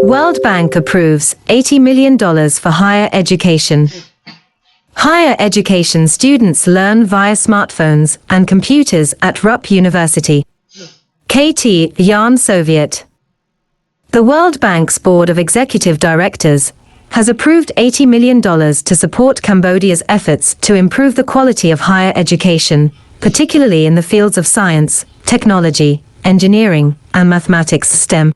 World Bank approves $80 million for higher education. Higher education students learn via smartphones and computers at Rupp University. KT Yarn Soviet. The World Bank's Board of Executive Directors has approved $80 million to support Cambodia's efforts to improve the quality of higher education, particularly in the fields of science, technology, engineering, and mathematics (STEM).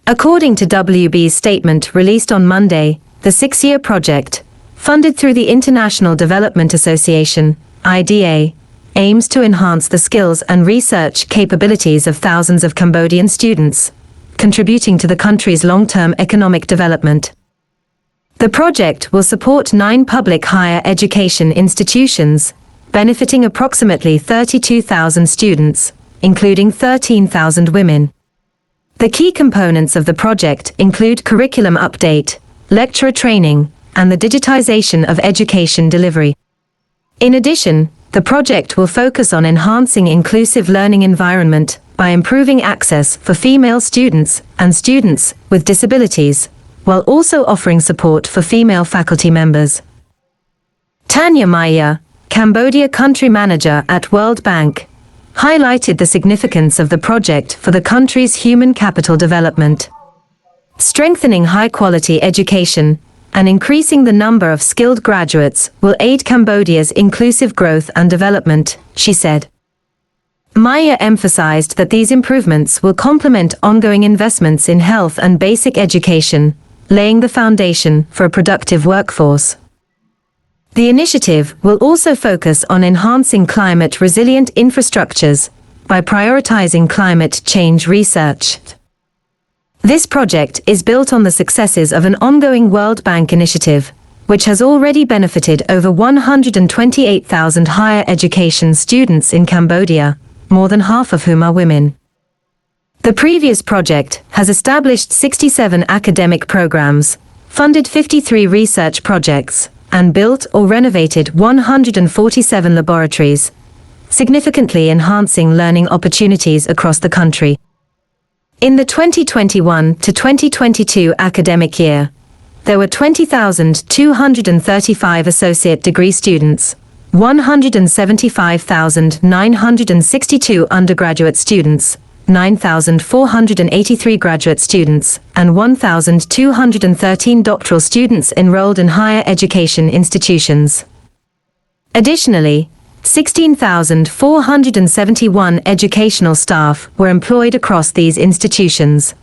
According to WB's statement released on Monday, the six-year project, funded through the International Development Association, IDA, aims to enhance the skills and research capabilities of thousands of Cambodian students, contributing to the country's long-term economic development. The project will support 9 public higher education institutions, benefiting approximately 32,000 students, including 13,000 women. The key components of the project include curriculum update, lecturer training, and the digitization of education delivery. In addition, the project will focus on enhancing inclusive learning environment by improving access for female students and students with disabilities, while also offering support for female faculty members. Tanya Maya, Cambodia Country Manager at World Bank, highlighted the significance of the project for the country's human capital development. Strengthening high-quality education and increasing the number of skilled graduates will aid Cambodia's inclusive growth and development, she said. Maya emphasized that these improvements will complement ongoing investments in health and basic education, laying the foundation for a productive workforce. The initiative will also focus on enhancing climate-resilient infrastructures by prioritizing climate change research. This project is built on the successes of an ongoing World Bank initiative, which has already benefited over 128,000 higher education students in Cambodia, more than half of whom are women. The previous project has established 67 academic programs, funded 53 research projects, and built or renovated 147 laboratories, significantly enhancing learning opportunities across the country. In the 2021 to 2022 academic year, there were 20,235 associate degree students, 175,962 undergraduate students, 9,483 graduate students, and 1,213 doctoral students enrolled in higher education institutions. Additionally, 16,471 educational staff were employed across these institutions.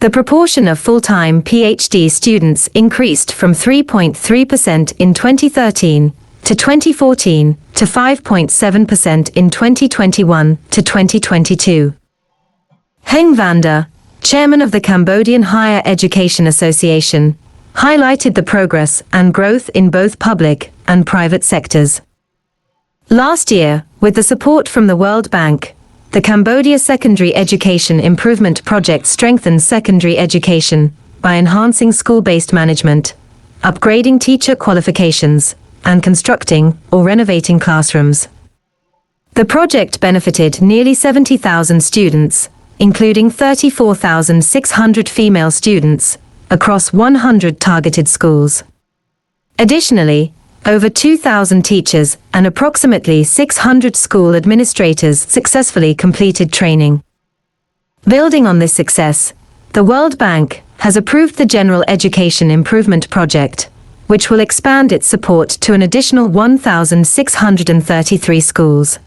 The proportion of full-time PhD students increased from 3.3% in 2013 to 2014 to 5.7% in 2021 to 2022. Heng Vanda, chairman of the Cambodian Higher Education Association, highlighted the progress and growth in both public and private sectors. Last year, with the support from the World Bank, the Cambodia Secondary Education Improvement Project strengthens secondary education by enhancing school-based management, upgrading teacher qualifications, and constructing or renovating classrooms. The project benefited nearly 70,000 students, including 34,600 female students, across 100 targeted schools. Additionally, over 2,000 teachers and approximately 600 school administrators successfully completed training. Building on this success, the World Bank has approved the General Education Improvement Project, which will expand its support to an additional 1,633 schools.